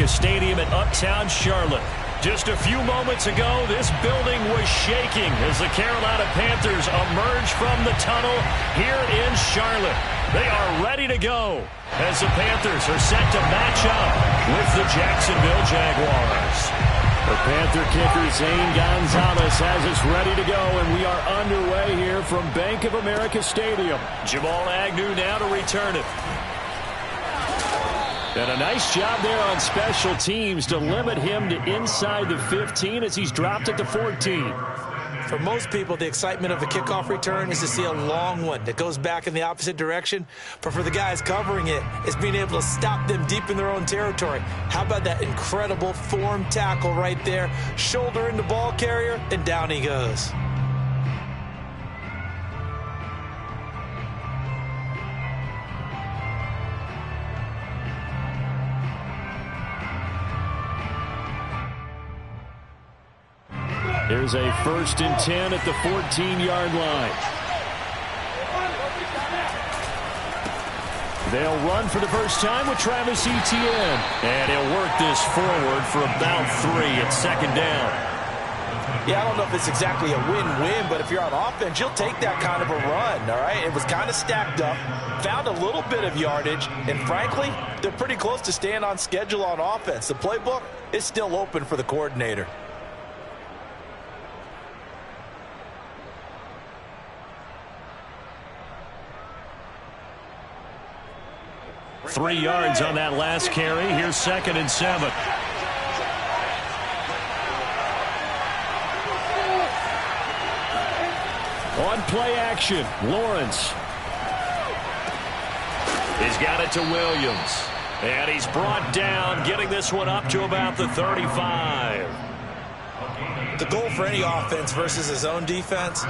America Stadium in Uptown Charlotte. Just a few moments ago, this building was shaking as the Carolina Panthers emerge from the tunnel here in Charlotte. They are ready to go as the Panthers are set to match up with the Jacksonville Jaguars. The Panther kicker Zane Gonzalez has us ready to go, and we are underway here from Bank of America Stadium. Jamal Agnew now to return it. And a nice job there on special teams to limit him to inside the 15 as he's dropped at the 14. For most people, the excitement of a kickoff return is to see a long one that goes back in the opposite direction. But for the guys covering it, it's being able to stop them deep in their own territory. How about that incredible form tackle right there? Shoulder in the ball carrier, and down he goes. There's a 1st and 10 at the 14-yard line. They'll run for the first time with Travis Etienne. And he'll work this forward for about 3 at 2nd down. Yeah, I don't know if it's exactly a win-win, but if you're on offense, you'll take that kind of a run, all right? It was kind of stacked up, found a little bit of yardage, and frankly, they're pretty close to staying on schedule on offense. The playbook is still open for the coordinator. Three yards on that last carry. Here's 2nd and 7. On play action, Lawrence. He's got it to Williams. And he's brought down, getting this one up to about the 35. The goal for any offense versus his own defense,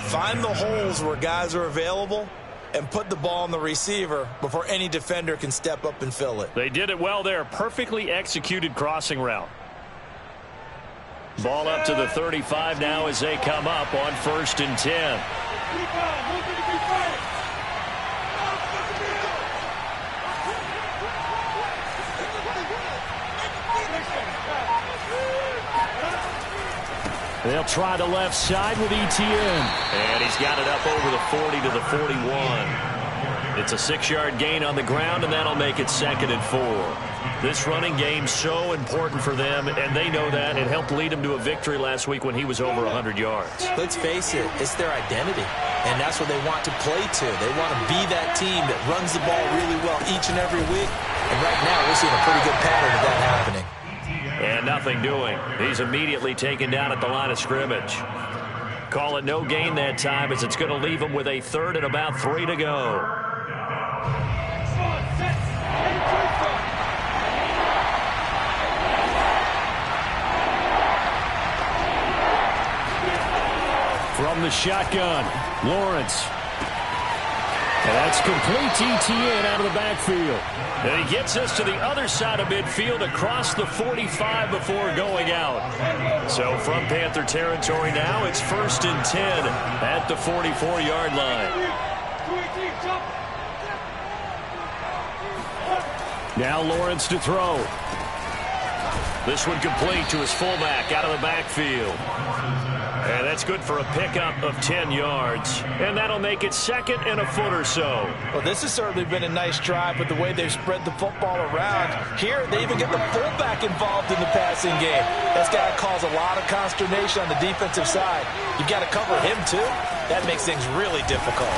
find the holes where guys are available and put the ball on the receiver before any defender can step up and fill it. They did it well there. Perfectly executed crossing route. Ball up to the 35 now as they come up on 1st and 10. They'll try the left side with Etienne. And he's got it up over the 40 to the 41. It's a 6-yard gain on the ground, and that'll make it 2nd and 4. This running game's so important for them, and they know that. It helped lead them to a victory last week when he was over 100 yards. Let's face it, it's their identity, and that's what they want to play to. They want to be that team that runs the ball really well each and every week, and right now we're seeing a pretty good pattern of that happening. And nothing doing. He's immediately taken down at the line of scrimmage. Call it no gain that time as it's going to leave him with a 3rd and about 3 to go. From the shotgun, Lawrence. And that's complete to Etienne out of the backfield. And he gets us to the other side of midfield across the 45 before going out. So from Panther territory now, it's 1st and 10 at the 44-yard line. Now Lawrence to throw. This one complete to his fullback out of the backfield. And that's good for a pickup of 10 yards. And that'll make it 2nd and a foot or so. Well, this has certainly been a nice drive with the way they've spread the football around. Here, they even get the fullback involved in the passing game. That's got to cause a lot of consternation on the defensive side. You've got to cover him, too. That makes things really difficult.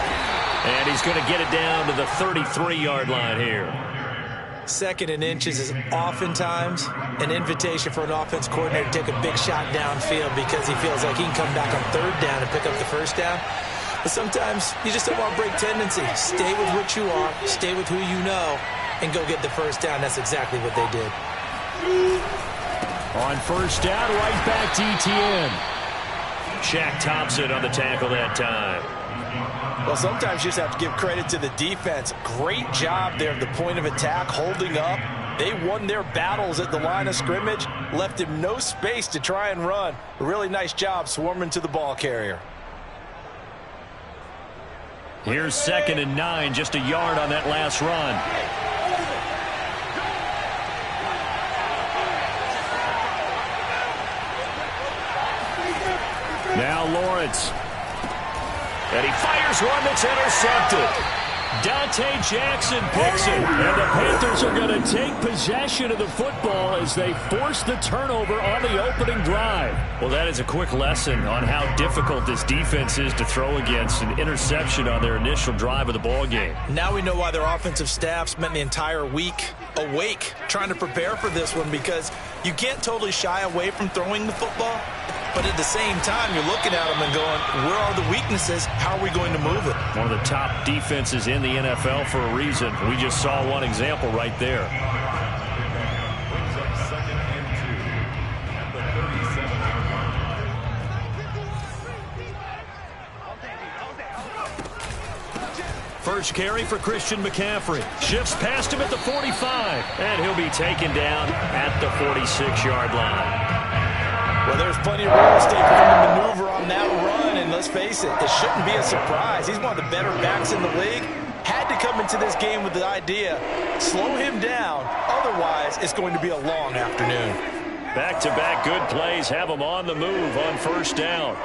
And he's going to get it down to the 33-yard line here. 2nd and inches is oftentimes an invitation for an offense coordinator to take a big shot downfield because he feels like he can come back on 3rd down and pick up the 1st down. But sometimes you just don't want to break tendency. Stay with what you are, stay with who you know, and go get the 1st down. That's exactly what they did. On 1st down, right back to Etienne. Shaq Thompson on the tackle that time. Well, sometimes you just have to give credit to the defense. Great job there at the point of attack, holding up. They won their battles at the line of scrimmage, left him no space to try and run. A really nice job swarming to the ball carrier. Here's 2nd and 9, just a yard on that last run. Now Lawrence. And he fires one that's intercepted. Dante Jackson picks it, and the Panthers are going to take possession of the football as they force the turnover on the opening drive. Well, that is a quick lesson on how difficult this defense is to throw against. An interception on their initial drive of the ball game. Now we know why their offensive staff spent the entire week awake trying to prepare for this one, because you can't totally shy away from throwing the football. But at the same time, you're looking at them and going, where are the weaknesses? How are we going to move it? One of the top defenses in the NFL for a reason. We just saw one example right there. First carry for Christian McCaffrey. Shifts past him at the 45. And he'll be taken down at the 46-yard line. Well, there's plenty of real estate for him to maneuver on that run, and let's face it, it shouldn't be a surprise. He's one of the better backs in the league. Had to come into this game with the idea, slow him down, otherwise it's going to be a long afternoon. Back-to-back good plays have him on the move on first down.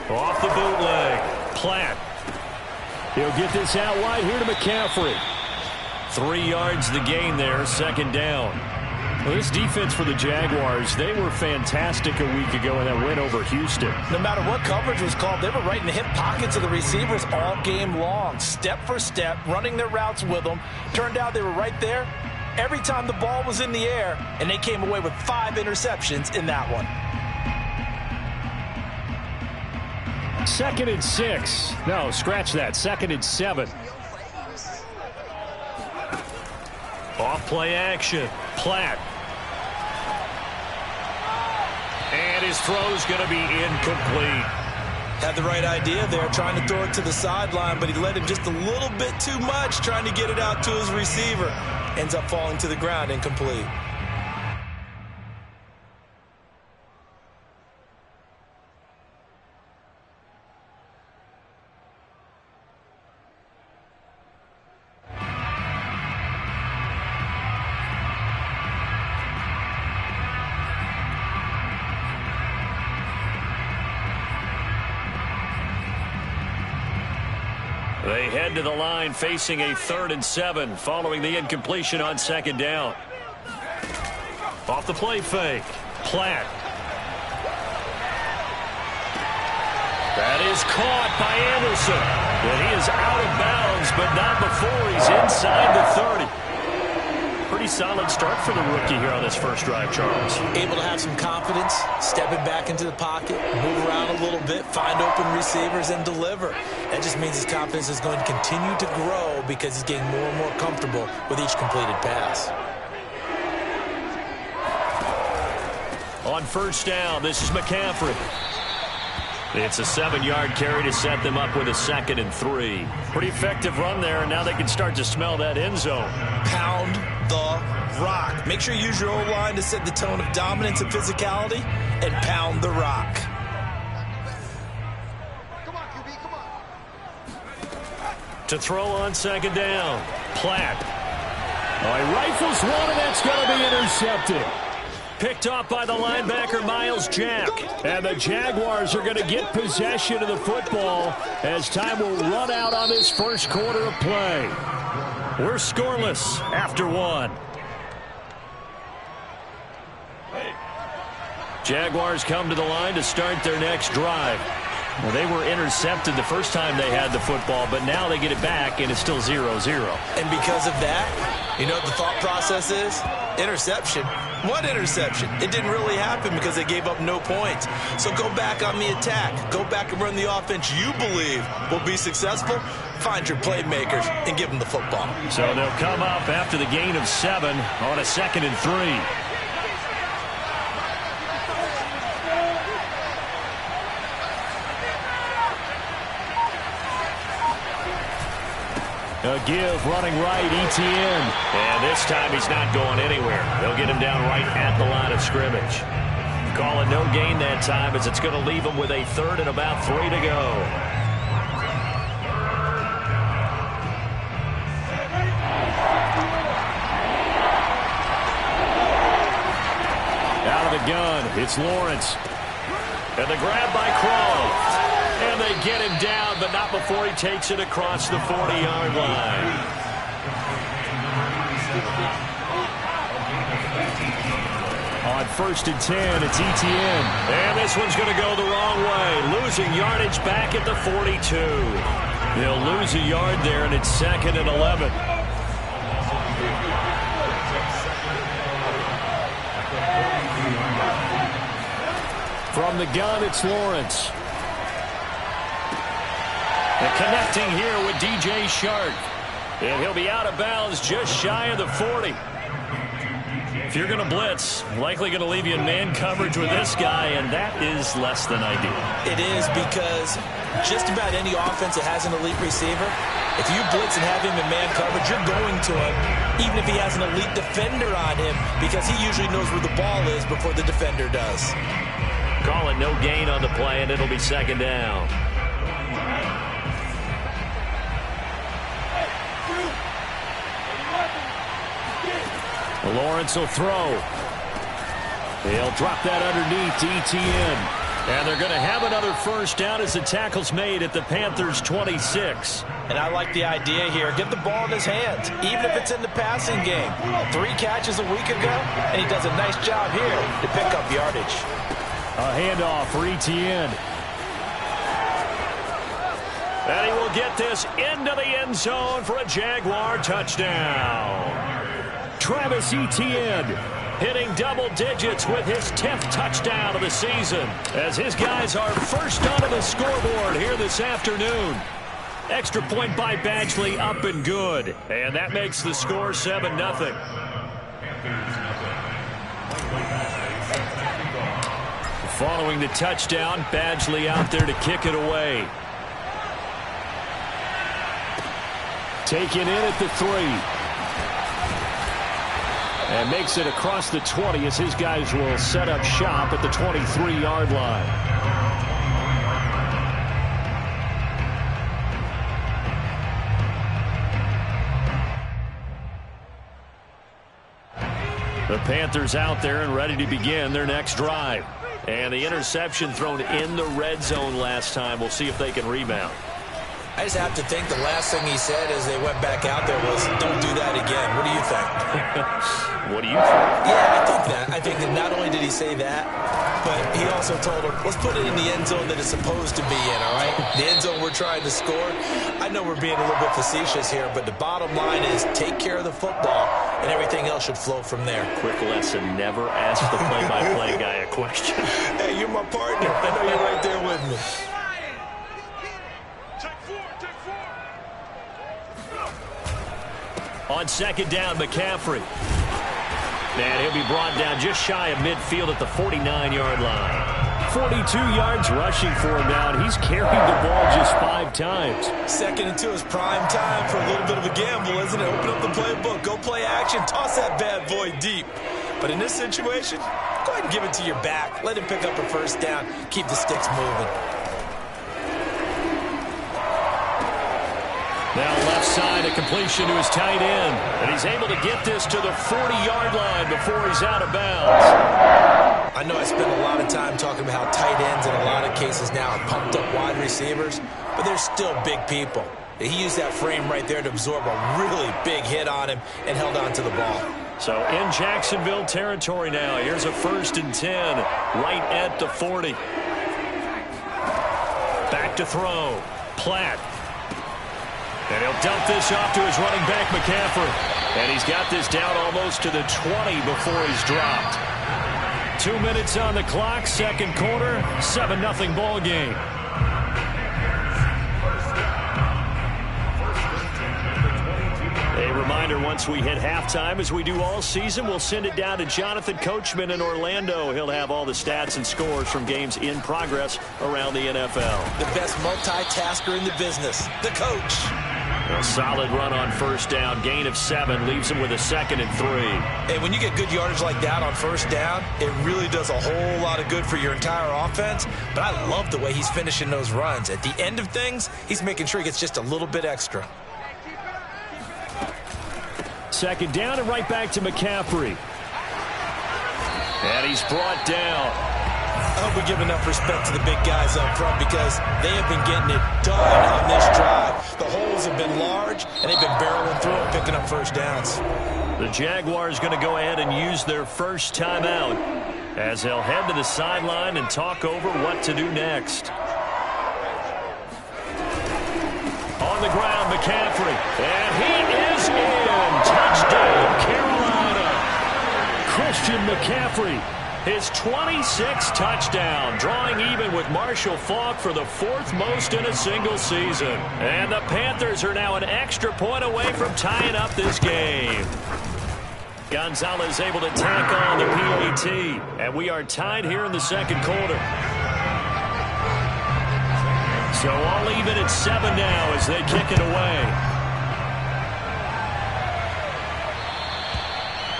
Off the bootleg, Platt. He'll get this out wide here to McCaffrey. 3 yards the gain there, second down. Well, this defense for the Jaguars, they were fantastic a week ago in that win over Houston. No matter what coverage was called, they were right in the hip pockets of the receivers all game long, step for step, running their routes with them. Turned out they were right there every time the ball was in the air, and they came away with 5 interceptions in that one. 2nd and 6. No, scratch that. 2nd and 7. Off play action. Platt. And his throw's going to be incomplete. Had the right idea there, trying to throw it to the sideline, but he led him just a little bit too much, trying to get it out to his receiver. Ends up falling to the ground, incomplete. They head to the line facing a 3rd and 7 following the incompletion on 2nd down. Off the play fake. Platt. That is caught by Anderson. And he is out of bounds, but not before he's inside the 30. Pretty solid start for the rookie here on this first drive, Charles. Able to have some confidence, stepping back into the pocket, move around a little bit, find open receivers, and deliver. That just means his confidence is going to continue to grow because he's getting more and more comfortable with each completed pass. On first down, this is McCaffrey. It's a 7-yard carry to set them up with a 2nd and 3. Pretty effective run there, and now they can start to smell that end zone. Pound the rock. Make sure you use your O-line to set the tone of dominance and physicality, and pound the rock. Come on, QB, come on. To throw on 2nd down, Platt. He rifles one, and that's going to be intercepted. Picked off by the linebacker, Myles Jack. And the Jaguars are going to get possession of the football as time will run out on this first quarter of play. We're scoreless after 1. Jaguars come to the line to start their next drive. Well, they were intercepted the first time they had the football, but now they get it back, and it's still 0-0. And because of that, you know what the thought process is? Interception. What interception? It didn't really happen because they gave up no points. So go back on the attack. Go back and run the offense you believe will be successful. Find your playmakers and give them the football. So they'll come up after the gain of 7 on a 2nd and 3. A give running right, Etienne. And this time he's not going anywhere. They'll get him down right at the line of scrimmage. Call it no gain that time as it's going to leave him with a 3rd and about 3 to go. Out of gun, it's Lawrence. And the grab by Croft. And they get him down, but not before he takes it across the 40-yard line. On 1st and 10, it's Etienne. And this one's going to go the wrong way. Losing yardage back at the 42. They'll lose a yard there, and it's 2nd and 11. From the gun, it's Lawrence. And connecting here with DJ Chark. And he'll be out of bounds just shy of the 40. If you're going to blitz, likely going to leave you in man coverage with this guy, and that is less than ideal. It is, because just about any offense that has an elite receiver, if you blitz and have him in man coverage, you're going to him, even if he has an elite defender on him, because he usually knows where the ball is before the defender does. Call it no gain on the play, and it'll be 2nd down. Lawrence will throw. He'll drop that underneath to Etienne. And they're going to have another first down as the tackle's made at the Panthers' 26. And I like the idea here. Get the ball in his hands, even if it's in the passing game. 3 catches a week ago, and he does a nice job here to pick up yardage. A handoff for Etienne. And he will get this into the end zone for a Jaguar touchdown. Travis Etienne hitting double digits with his 10th touchdown of the season, as his guys are first onto the scoreboard here this afternoon. Extra point by Badgley, up and good. And that makes the score 7-0. Following the touchdown, Badgley out there to kick it away. Taken in at the 3. And makes it across the 20 as his guys will set up shop at the 23-yard line. The Panthers out there and ready to begin their next drive. And the interception thrown in the red zone last time. We'll see if they can rebound. I just have to think the last thing he said as they went back out there was, don't do that again. What do you think? What do you think? Yeah, I think that. I think that not only did he say that, but he also told him, let's put it in the end zone that it's supposed to be in, all right? The end zone we're trying to score. I know we're being a little bit facetious here, but the bottom line is take care of the football, and everything else should flow from there. Quick lesson, never ask the play-by-play guy a question. Hey, you're my partner. I know you're right there with me. On 2nd down, McCaffrey. And he'll be brought down just shy of midfield at the 49-yard line. 42 yards rushing for him now, and he's carried the ball just 5 times. 2nd and 2 is prime time for a little bit of a gamble, isn't it? Open up the playbook, go play action, toss that bad boy deep. But in this situation, go ahead and give it to your back. Let him pick up a first down. Keep the sticks moving. Now left side, a completion to his tight end. And he's able to get this to the 40-yard line before he's out of bounds. I know I spent a lot of time talking about how tight ends in a lot of cases now are pumped up wide receivers, but they're still big people. He used that frame right there to absorb a really big hit on him and held on to the ball. So in Jacksonville territory now. Here's a 1st and 10 right at the 40. Back to throw. Platt. And he'll dump this off to his running back, McCaffrey. And he's got this down almost to the 20 before he's dropped. 2 minutes on the clock, 2nd quarter, 7-0 ball game. A reminder, once we hit halftime, as we do all season, we'll send it down to Jonathan Coachman in Orlando. He'll have all the stats and scores from games in progress around the NFL. The best multitasker in the business, the coach. A solid run on 1st down. Gain of 7 leaves him with a 2nd and 3. Hey, when you get good yardage like that on 1st down, it really does a whole lot of good for your entire offense. But I love the way he's finishing those runs. At the end of things, he's making sure he gets just a little bit extra. 2nd down and right back to McCaffrey. And he's brought down. I hope we give enough respect to the big guys up front because they have been getting it done on this drive. The holes have been large, and they've been barreling through and picking up first downs. The Jaguars going to go ahead and use their first timeout as they'll head to the sideline and talk over what to do next. On the ground, McCaffrey. And he is in. Touchdown, Carolina. Christian McCaffrey. His 26th touchdown, drawing even with Marshall Faulk for the 4th most in a single season. And the Panthers are now an extra point away from tying up this game. Gonzalez able to tack on the PAT. And we are tied here in the second quarter. So all even at 7 now as they kick it away.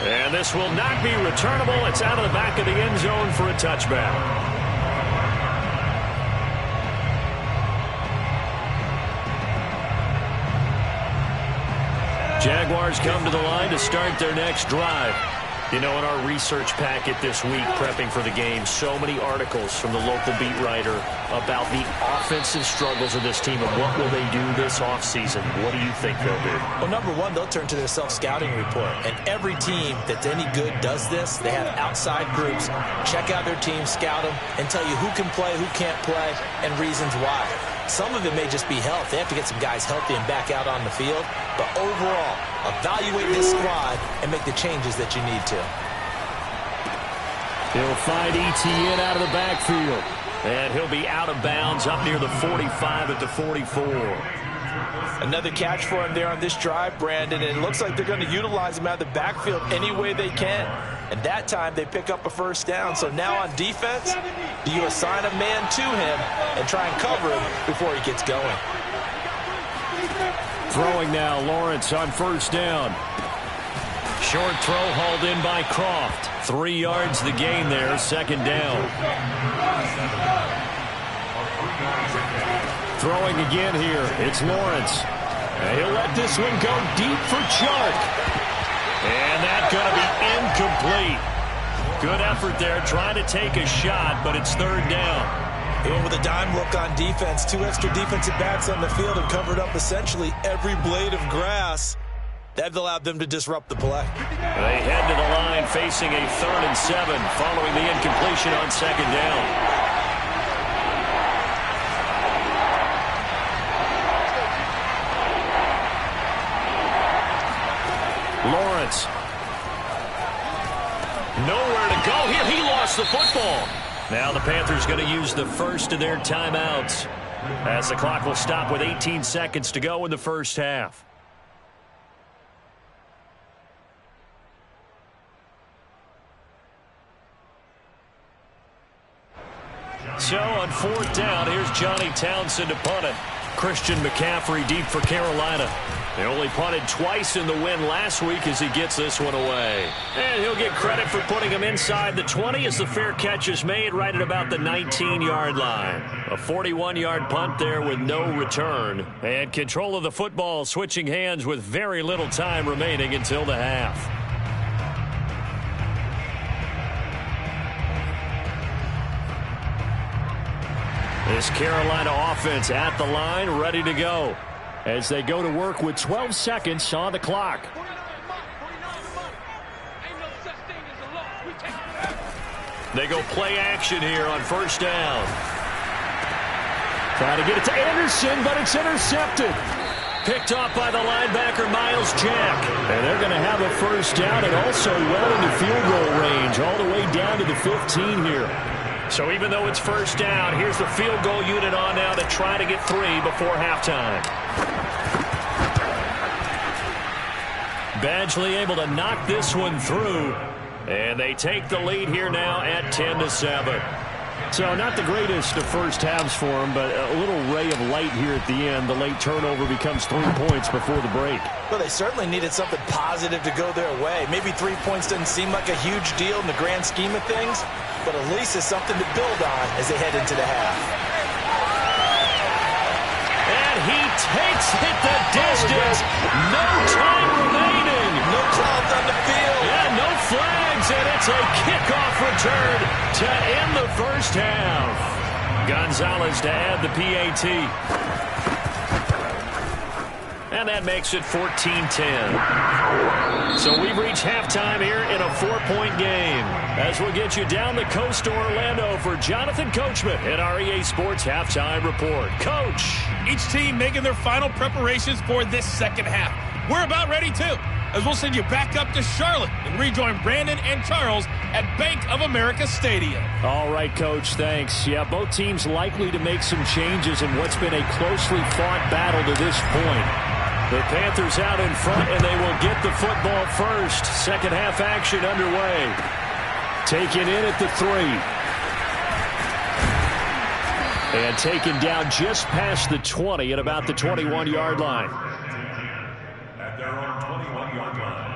And this will not be returnable. It's out of the back of the end zone for a touchback. Jaguars come to the line to start their next drive. You know, in our research packet this week, prepping for the game, so many articles from the local beat writer about the offensive struggles of this team and what will they do this offseason. What do you think they'll do? Well, number one, they'll turn to their self-scouting report. And every team that's any good does this. They have outside groups, check out their team, scout them, and tell you who can play, who can't play, and reasons why. Some of it may just be health. They have to get some guys healthy and back out on the field. But overall, evaluate this squad and make the changes that you need to. He'll find Etienne out of the backfield. And he'll be out of bounds up near the 45 at the 44. Another catch for him there on this drive, Brandon. And it looks like they're going to utilize him out of the backfield any way they can. And that time they pick up a first down. So now on defense, do you assign a man to him and try and cover him before he gets going? Throwing now, Lawrence on first down. Short throw hauled in by Croft. 3 yards the gain there, second down. Throwing again here, it's Lawrence. And he'll let this one go deep for Chark. And that's going to be incomplete. Good effort there, trying to take a shot, but it's third down. He went with a dime look on defense. 2 extra defensive backs on the field and covered up essentially every blade of grass. That allowed them to disrupt the play. They head to the line facing a 3rd and 7 following the incompletion on second down. Lawrence. Nowhere to go here. He lost the football. Now the Panthers going to use the first of their timeouts as the clock will stop with 18 seconds to go in the first half. So on 4th down, here's Johnny Townsend to punt it. Christian McCaffrey deep for Carolina. They only punted twice in the win last week as he gets this one away. And he'll get credit for putting him inside the 20 as the fair catch is made right at about the 19-yard line. A 41-yard punt there with no return. And control of the football switching hands with very little time remaining until the half. This Carolina offense at the line, ready to go as they go to work with 12 seconds on the clock. They go play action here on first down. Trying to get it to Anderson, but it's intercepted. Picked off by the linebacker, Miles Jack. And they're going to have a first down and also well into field goal range, all the way down to the 15 here. So even though it's first down, here's the field goal unit on now to try to get 3 before halftime. Badgley able to knock this one through. And they take the lead here now at 10-7. So not the greatest of first halves for them, but a little ray of light here at the end. The late turnover becomes 3 points before the break. Well, they certainly needed something positive to go their way. Maybe 3 points doesn't seem like a huge deal in the grand scheme of things, but at least it's something to build on as they head into the half. And he takes it the distance. No time remaining. No clouds on the field. Yeah, no flags. Yes, and it's a kickoff return to end the first half. Gonzalez to add the PAT. And that makes it 14-10. So we've reached halftime here in a 4-point game. As we'll get you down the coast to Orlando for Jonathan Coachman at our EA Sports Halftime Report. Coach. Each team making their final preparations for this second half. We're about ready, too, as we'll send you back up to Charlotte and rejoin Brandon and Charles at Bank of America Stadium. All right, Coach, thanks. Yeah, both teams likely to make some changes in what's been a closely fought battle to this point. The Panthers out in front, and they will get the football first. Second half action underway. Taken in at the 3. And taken down just past the 20 at about the 21-yard line. At their own 21-yard line.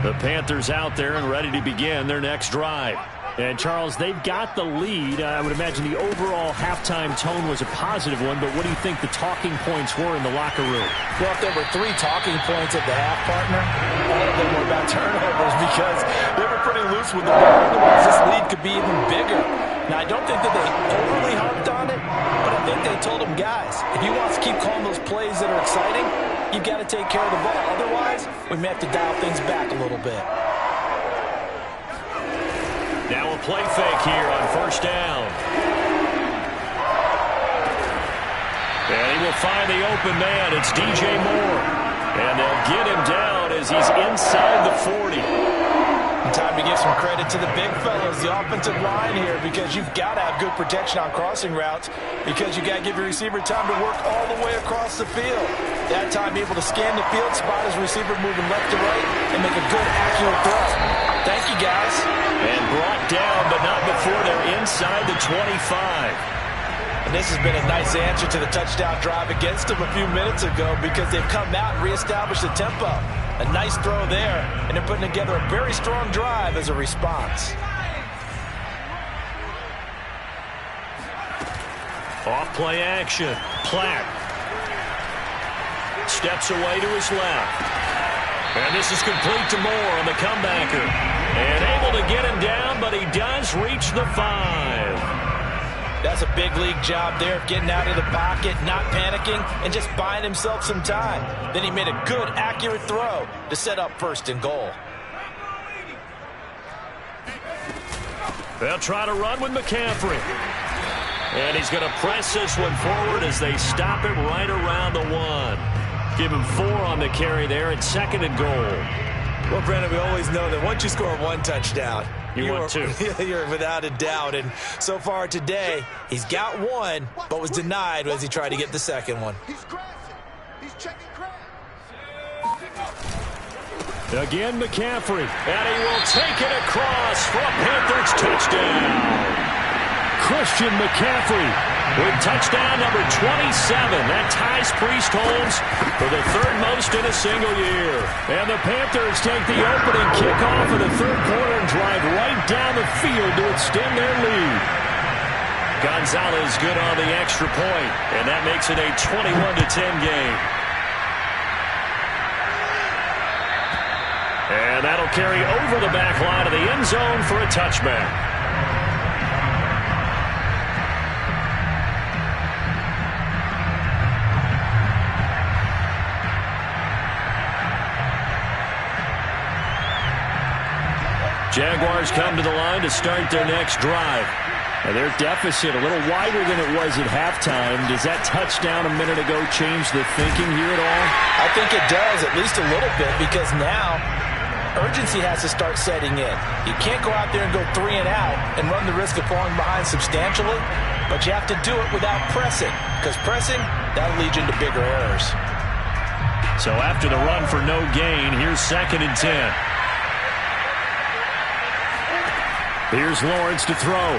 The Panthers out there and ready to begin their next drive. And, Charles, they've got the lead. I would imagine the overall halftime tone was a positive one, but what do you think the talking points were in the locker room? Well, if there were 3 talking points at the half, partner, all of them were about turnovers because they were pretty loose with the ball. Otherwise, this lead could be even bigger. Now, I don't think that they overly harped on it, but I think they told them, guys, if you want to keep calling those plays that are exciting, you've got to take care of the ball. Otherwise, we may have to dial things back a little bit. Now a play fake here on first down. And he will find the open man. It's DJ Moore. And they'll get him down as he's inside the 40. And time to give some credit to the big fellas, the offensive line here, because you've got to have good protection on crossing routes because you got to give your receiver time to work all the way across the field. That time able to scan the field, spot his receiver moving left to right, and make a good, accurate throw. Thank you, guys. And brought down, but not before they're inside the 25. And this has been a nice answer to the touchdown drive against them a few minutes ago because they've come out and reestablished the tempo. A nice throw there, and they're putting together a very strong drive as a response. Off play action. Platt steps away to his left. And this is complete to Moore on the comebacker. And able to get him down, but he does reach the 5. That's a big league job there of getting out of the pocket, not panicking, and just buying himself some time. Then he made a good, accurate throw to set up first and goal. They'll try to run with McCaffrey. And he's going to press this one forward as they stop it right around the 1. Give him 4 on the carry there at second and goal. Well, Brandon, we always know that once you score 1 touchdown, you want 2. You're without a doubt. And so far today, he's got 1, but was denied as he tried to get the second one. He's crashing. He's checking crash. Again, McCaffrey. And he will take it across for a Panthers touchdown. Christian McCaffrey with touchdown number 27. That ties Priest Holmes for the 3rd most in a single year. And the Panthers take the opening kickoff of the 3rd quarter and drive right down the field to extend their lead. Gonzalez good on the extra point, and that makes it a 21-10 game. And that'll carry over the back line of the end zone for a touchback. Jaguars come to the line to start their next drive. Now their deficit a little wider than it was at halftime. Does that touchdown a minute ago change the thinking here at all? I think it does, at least a little bit, because now urgency has to start setting in. You can't go out there and go 3 and out and run the risk of falling behind substantially, but you have to do it without pressing, because pressing, that'll lead you into bigger errors. So after the run for no gain, here's 2nd and 10. Here's Lawrence to throw.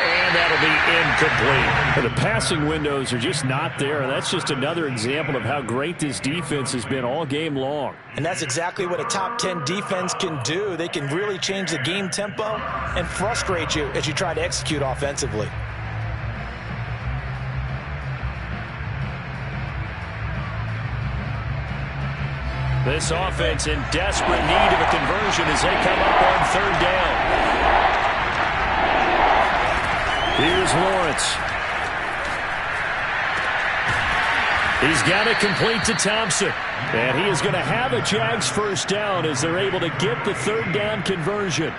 And that'll be incomplete. The passing windows are just not there. That's just another example of how great this defense has been all game long. And that's exactly what a top 10 defense can do. They can really change the game tempo and frustrate you as you try to execute offensively. This offense in desperate need of a conversion as they come up on third down. Here's Lawrence. He's got it complete to Thompson. And he is going to have a Jags first down as they're able to get the third down conversion.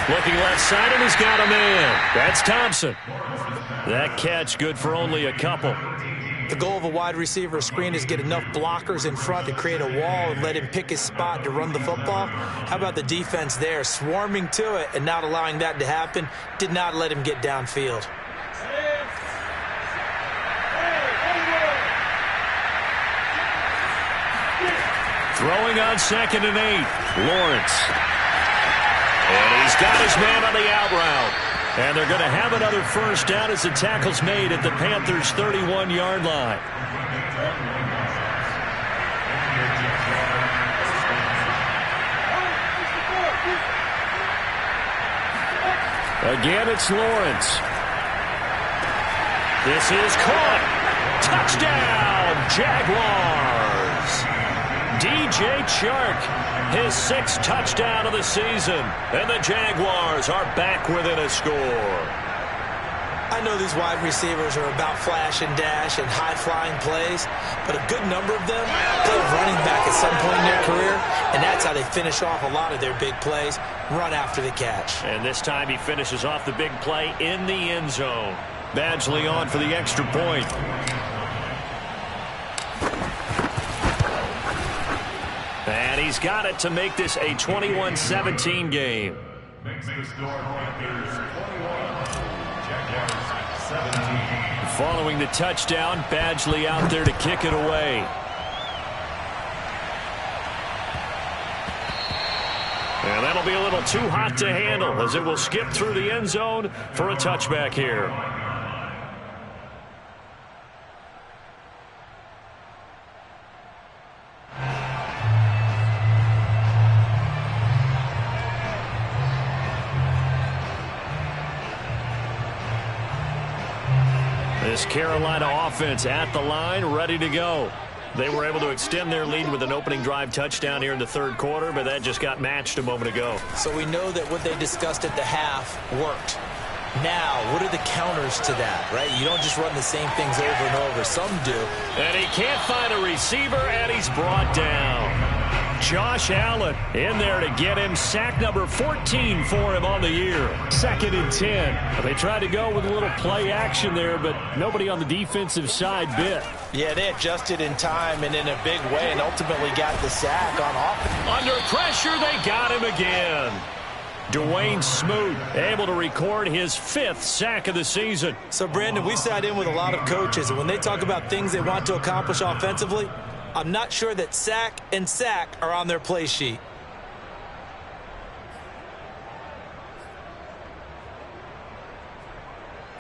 Looking left side, and he's got a man. That's Thompson. That catch good for only a couple. The goal of a wide receiver screen is get enough blockers in front to create a wall and let him pick his spot to run the football. How about the defense there, swarming to it and not allowing that to happen? Did not let him get downfield. Throwing on 2nd and 8. Lawrence. And he's got his man on the out route. And they're going to have another first down as the tackle's made at the Panthers' 31-yard line. Again, it's Lawrence. This is caught. Touchdown, Jaguars. DJ Chark, his 6th touchdown of the season. And the Jaguars are back within a score. I know these wide receivers are about flash and dash and high-flying plays, but a good number of them play running back at some point in their career, and that's how they finish off a lot of their big plays, run after the catch. And this time he finishes off the big play in the end zone. Badgley on for the extra point. And he's got it to make this a 21-17 game. Makes the score Panthers 21, Jaguars 17. Following the touchdown, Badgley out there to kick it away. And that'll be a little too hot to handle as it will skip through the end zone for a touchback here. This Carolina offense at the line, ready to go. They were able to extend their lead with an opening drive touchdown here in the third quarter, but that just got matched a moment ago. So we know that what they discussed at the half worked. Now, what are the counters to that, right? You don't just run the same things over and over. Some do. And he can't find a receiver, and he's brought down. Josh Allen in there to get him. Sack number 14 for him on the year. 2nd and 10. They tried to go with a little play action there, but nobody on the defensive side bit. Yeah, they adjusted in time and in a big way and ultimately got the sack on offense. Under pressure, they got him again. Dwayne Smoot able to record his 5th sack of the season. So, Brandon, we've sat in with a lot of coaches, and when they talk about things they want to accomplish offensively, I'm not sure that sack and sack are on their play sheet.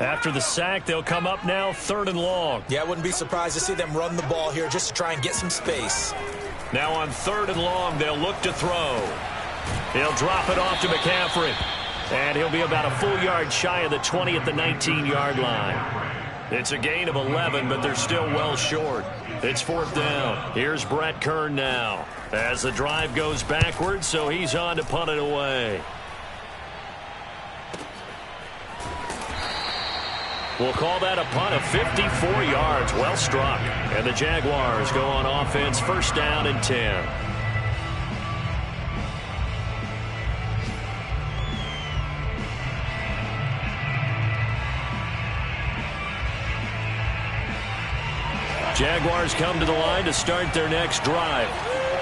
After the sack, they'll come up now 3rd and long. Yeah, I wouldn't be surprised to see them run the ball here just to try and get some space. Now on 3rd and long, they'll look to throw. He'll drop it off to McCaffrey. And he'll be about a full yard shy of the 20 at the 19-yard line. It's a gain of 11, but they're still well short. It's 4th down. Here's Brett Kern now as the drive goes backwards, so he's on to punt it away. We'll call that a punt of 54 yards. Well struck. And the Jaguars go on offense, 1st down and 10. Jaguars come to the line to start their next drive.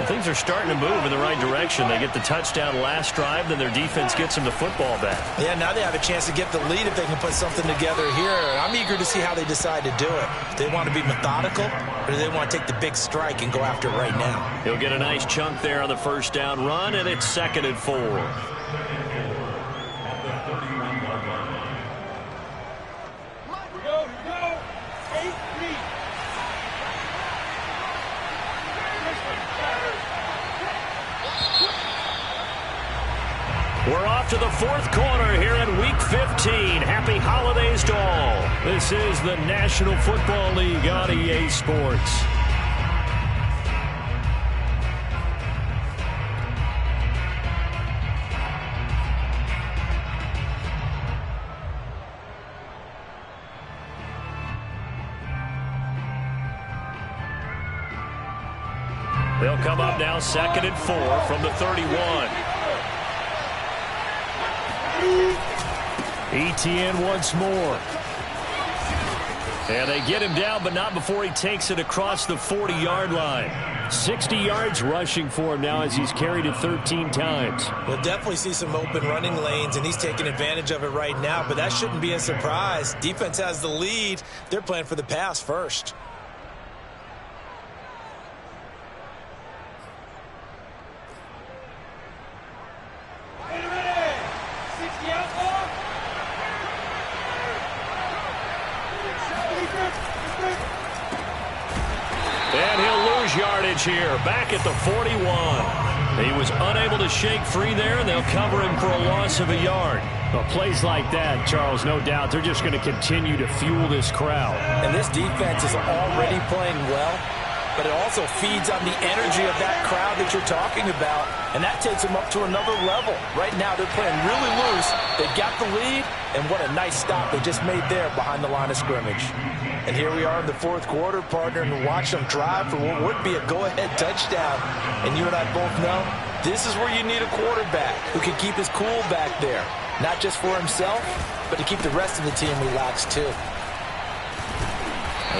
Things are starting to move in the right direction. They get the touchdown last drive, then their defense gets them the football back. Yeah, now they have a chance to get the lead if they can put something together here. I'm eager to see how they decide to do it. Do they want to be methodical, or do they want to take the big strike and go after it right now? He'll get a nice chunk there on the first down run, and it's 2nd and 4. We're off to the 4th quarter here in Week 15. Happy holidays to all. This is the National Football League on EA Sports. They'll come up now 2nd and 4 from the 31. ETN once more. And they get him down, but not before he takes it across the 40-yard line. 60 yards rushing for him now as he's carried it 13 times. We'll definitely see some open running lanes, and he's taking advantage of it right now, but that shouldn't be a surprise. Defense has the lead. They're playing for the pass first. And he'll lose yardage here, back at the 41. He was unable to shake free there, and they'll cover him for a loss of a yard. Well, plays like that, Charles, no doubt, they're just going to continue to fuel this crowd. And this defense is already playing well, but it also feeds on the energy of that crowd that you're talking about, and that takes them up to another level. Right now, they're playing really loose. They've got the lead, and what a nice stop they just made there behind the line of scrimmage. And here we are in the 4th quarter, partner, and watch them drive for what would be a go-ahead touchdown. And you and I both know this is where you need a quarterback who can keep his cool back there, not just for himself, but to keep the rest of the team relaxed too.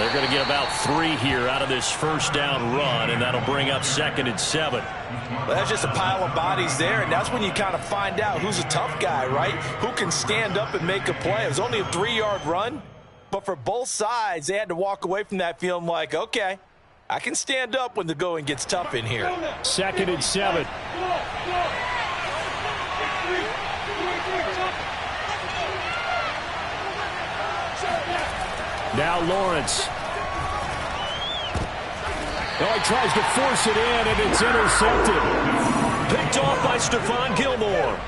They're going to get about 3 here out of this first down run, and that'll bring up 2nd and 7. Well, that's just a pile of bodies there, and that's when you kind of find out who's a tough guy, right? Who can stand up and make a play. It was only a 3-yard run, but for both sides, they had to walk away from that feeling like, okay, I can stand up when the going gets tough in here. 2nd and 7. Now Lawrence. Oh, he tries to force it in, and it's intercepted. Picked off by Stephon Gilmore.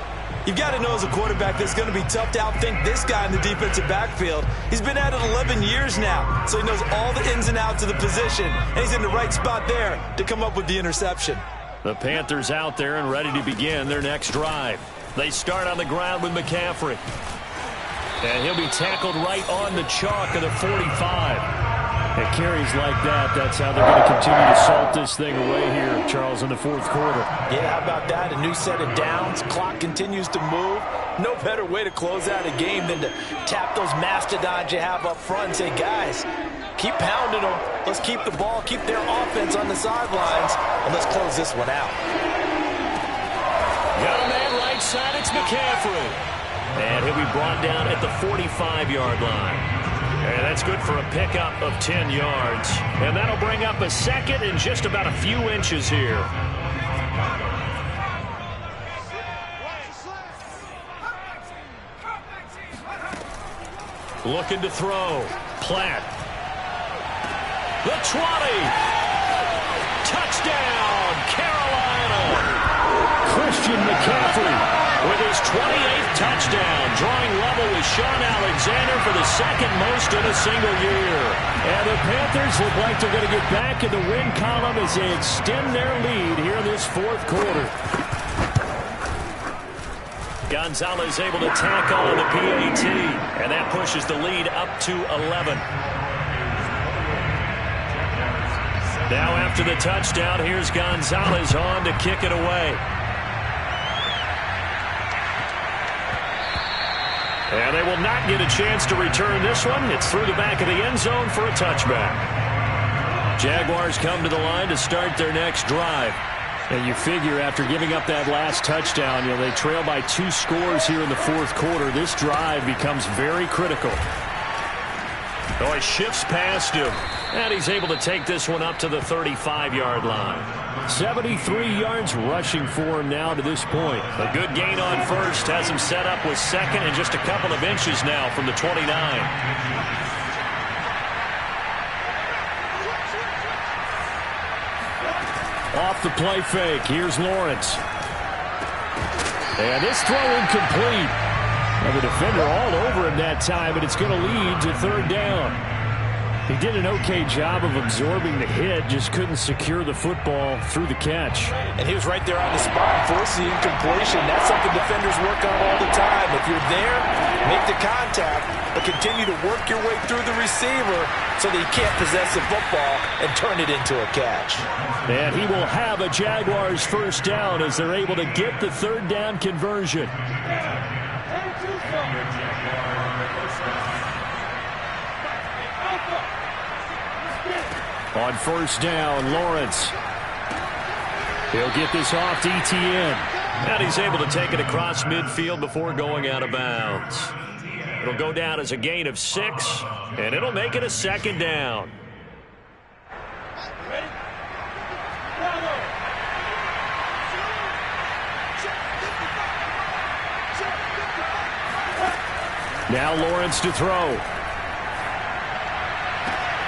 You've got to know as a quarterback that it's going to be tough to outthink this guy in the defensive backfield. He's been at it 11 years now, so he knows all the ins and outs of the position, and he's in the right spot there to come up with the interception. The Panthers out there and ready to begin their next drive. They start on the ground with McCaffrey. And he'll be tackled right on the chalk of the 45. And carries like that, that's how they're going to continue to salt this thing away here, Charles, in the 4th quarter. Yeah, how about that? A new set of downs. Clock continues to move. No better way to close out a game than to tap those mastodons you have up front and say, guys, keep pounding them. Let's keep the ball, keep their offense on the sidelines, and let's close this one out. Got a man right side, it's McCaffrey. And he'll be brought down at the 45-yard line. And that's good for a pickup of 10 yards. And that'll bring up a 2nd and just about a few inches here. Looking to throw. Platt. The 20. Touchdown, Carolina. Christian McCaffrey with his 28th touchdown, drawing level with Shaun Alexander for the 2nd most in a single year. And the Panthers look like they're going to get back in the win column as they extend their lead here in this 4th quarter. Gonzalez able to tackle on the PAT, and that pushes the lead up to 11. Now after the touchdown, here's Gonzalez on to kick it away. And they will not get a chance to return this one. It's through the back of the end zone for a touchback. Jaguars come to the line to start their next drive. And you figure after giving up that last touchdown, they trail by 2 scores here in the fourth quarter. This drive becomes very critical. Oh, he shifts past him. And he's able to take this one up to the 35-yard line. 73 yards rushing for him now to this point. A good gain on first has him set up with second and just a couple of inches now from the 29. Off the play fake. Here's Lawrence. And this throw incomplete. And the defender all over him that time, but it's going to lead to third down. He did an okay job of absorbing the hit, just couldn't secure the football through the catch. And he was right there on the spot, forcing the incompletion. That's something defenders work on all the time. If you're there, make the contact, but continue to work your way through the receiver so that he can't possess the football and turn it into a catch. And he will have a Jaguars first down as they're able to get the third down conversion. On first down, Lawrence. He'll get this off to Etienne. And he's able to take it across midfield before going out of bounds. It'll go down as a gain of 6, and it'll make it a second down. Now Lawrence to throw.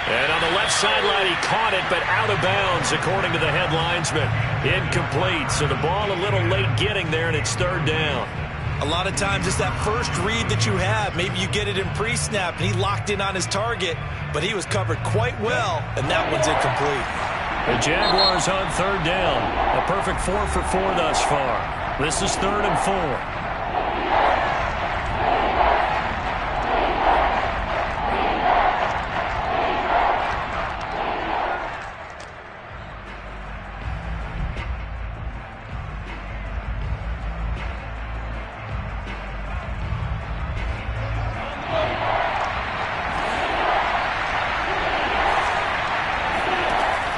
And on the left sideline, he caught it, but out of bounds, according to the head linesman. Incomplete, so the ball a little late getting there, and it's third down. A lot of times, it's that first read that you have. Maybe you get it in pre-snap, and he locked in on his target, but he was covered quite well, and that one's incomplete. The Jaguars on third down. A perfect 4 for 4 thus far. This is 3rd and 4.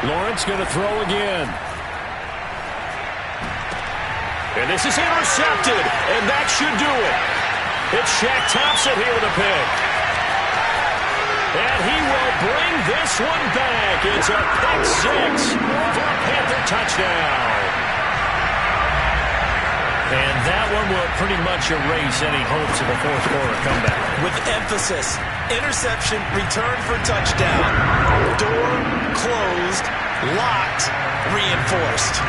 Lawrence going to throw again. And this is intercepted, and that should do it. It's Shaq Thompson here with a pick. And he will bring this one back. It's a pick 6 for a Panther touchdown. And that one will pretty much erase any hopes of a fourth quarter comeback. With emphasis, interception, return for touchdown. Door closed, locked, reinforced.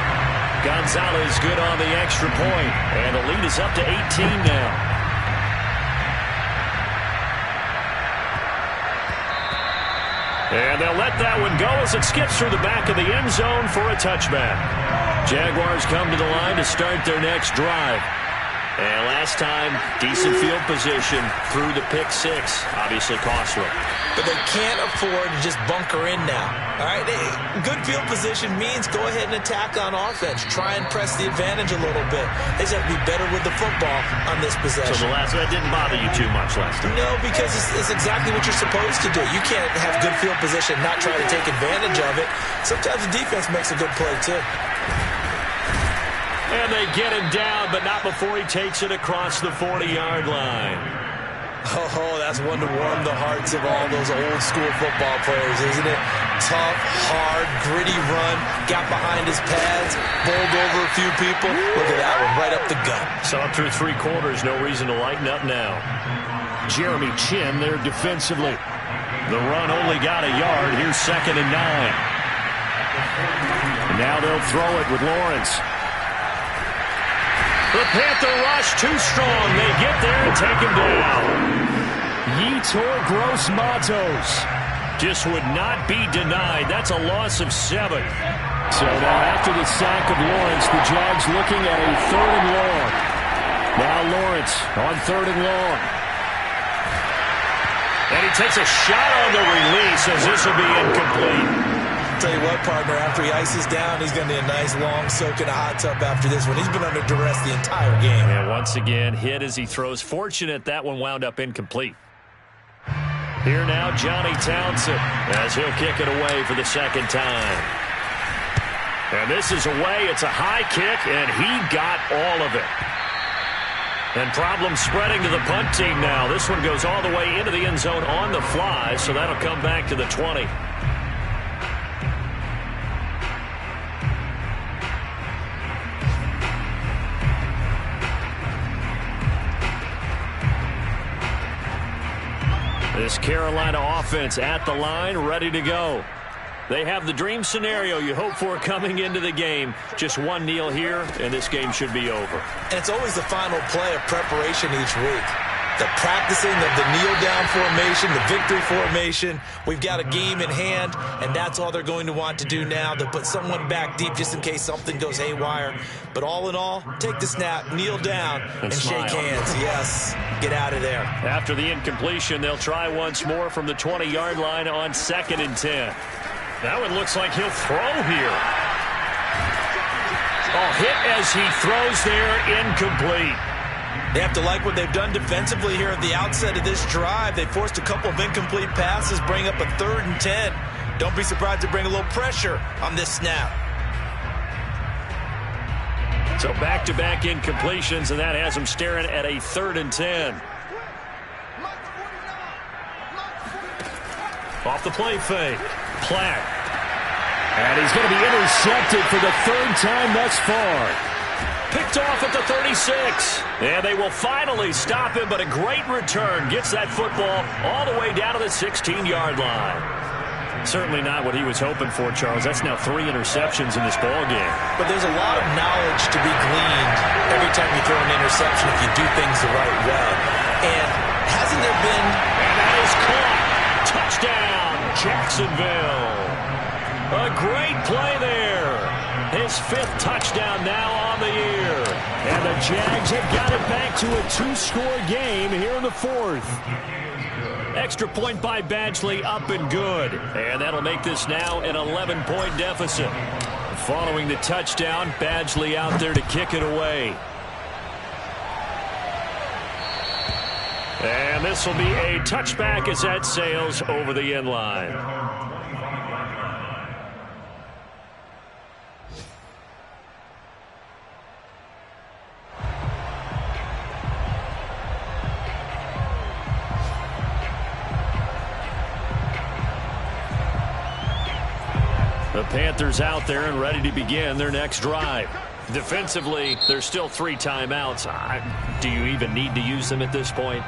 Gonzalez good on the extra point, and the lead is up to 18 now. And they'll let that one go as it skips through the back of the end zone for a touchback. Jaguars come to the line to start their next drive. And last time, decent field position through the pick 6. Obviously costly. But they can't afford to just bunker in now. All right, good field position means go ahead and attack on offense. Try and press the advantage a little bit. They just have to be better with the football on this possession. So that didn't bother you too much last time? No, because it's exactly what you're supposed to do. You can't have good field position and not try to take advantage of it. Sometimes the defense makes a good play, too. And they get him down, but not before he takes it across the 40-yard line. Oh, that's one to warm the hearts of all those old-school football players, isn't it? Tough, hard, gritty run, got behind his pads, bowled over a few people. Look at that one, right up the gut. So through 3 quarters, no reason to lighten up now. Jeremy Chinn there defensively. The run only got a yard. Here's 2nd and 9. And now they'll throw it with Lawrence. The Panther rush too strong. They get there and take him down. Yetur Gross-Matos just would not be denied. That's a loss of 7. So now after the sack of Lawrence, the Jags looking at a 3rd and long. Now Lawrence on 3rd and long. And he takes a shot on the release as this will be incomplete. Tell you what, partner, after he ices down, he's going to need a nice long soak in a hot tub after this one. He's been under duress the entire game. And once again, hit as he throws. Fortunate that one wound up incomplete. Here now, Johnny Townsend, as he'll kick it away for the 2nd time. And this is away. It's a high kick, and he got all of it. And problems spreading to the punt team now. This one goes all the way into the end zone on the fly, so that'll come back to the 20. This Carolina offense at the line, ready to go. They have the dream scenario you hope for coming into the game. Just one kneel here, and this game should be over. And it's always the final play of preparation each week. The practicing of the kneel-down formation, the victory formation. We've got a game in hand, and that's all they're going to want to do now. They'll put someone back deep just in case something goes haywire. But all in all, take the snap, kneel down, and shake hands. Yes, get out of there. After the incompletion, they'll try once more from the 20-yard line on 2nd and 10. That one looks like he'll throw here. Oh, hit as he throws there, incomplete. They have to like what they've done defensively here at the outset of this drive. They forced a couple of incomplete passes, bring up a 3rd and 10. Don't be surprised to bring a little pressure on this snap. So back-to-back incompletions, and that has them staring at a 3rd and 10. Off the play fake. Platt. And he's going to be intercepted for the 3rd time thus far. Picked off at the 36. And they will finally stop him, but a great return. Gets that football all the way down to the 16-yard line. Certainly not what he was hoping for, Charles. That's now 3 interceptions in this ballgame. But there's a lot of knowledge to be gleaned every time you throw an interception if you do things the right way. And hasn't there been... And that is caught. Touchdown, Jacksonville. A great play there. His 5th touchdown now on the year. And the Jags have got it back to a 2-score game here in the 4th. Extra point by Badgley, up and good. And that'll make this now an 11-point deficit. Following the touchdown, Badgley out there to kick it away. And this will be a touchback as that sails over the end line. The Panthers out there and ready to begin their next drive. Defensively, there's still 3 timeouts. Do you even need to use them at this point?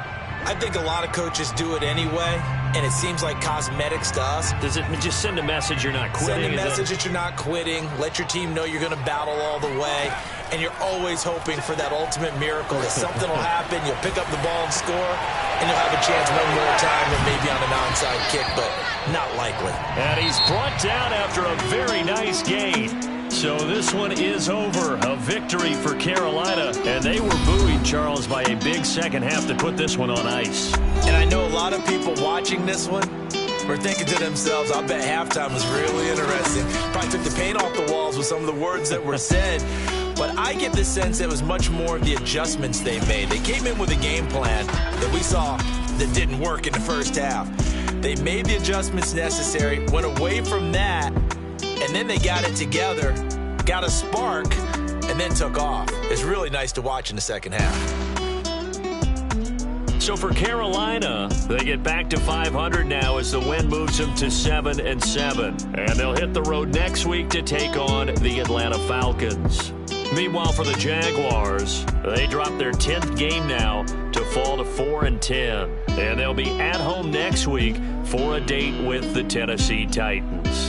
I think a lot of coaches do it anyway, and it seems like cosmetics to us. Does it just send a message you're not quitting? Send a message that you're not quitting. Let your team know you're going to battle all the way. And you're always hoping for that ultimate miracle that something will happen, you'll pick up the ball and score, and you'll have a chance one more time and maybe on an onside kick, but not likely. And he's brought down after a very nice gain. So this one is over. A victory for Carolina. And they were buoyed, Charles, by a big second half to put this one on ice. And I know a lot of people watching this one were thinking to themselves, I bet halftime was really interesting. Probably took the paint off the walls with some of the words that were said. But I get the sense it was much more of the adjustments they made. They came in with a game plan that we saw that didn't work in the first half. They made the adjustments necessary, went away from that, and then they got it together, got a spark, and then took off. It's really nice to watch in the second half. So for Carolina, they get back to 500 now as the win moves them to 7-7. And they'll hit the road next week to take on the Atlanta Falcons. Meanwhile, for the Jaguars, they drop their 10th game now to fall to 4-10. And they'll be at home next week for a date with the Tennessee Titans.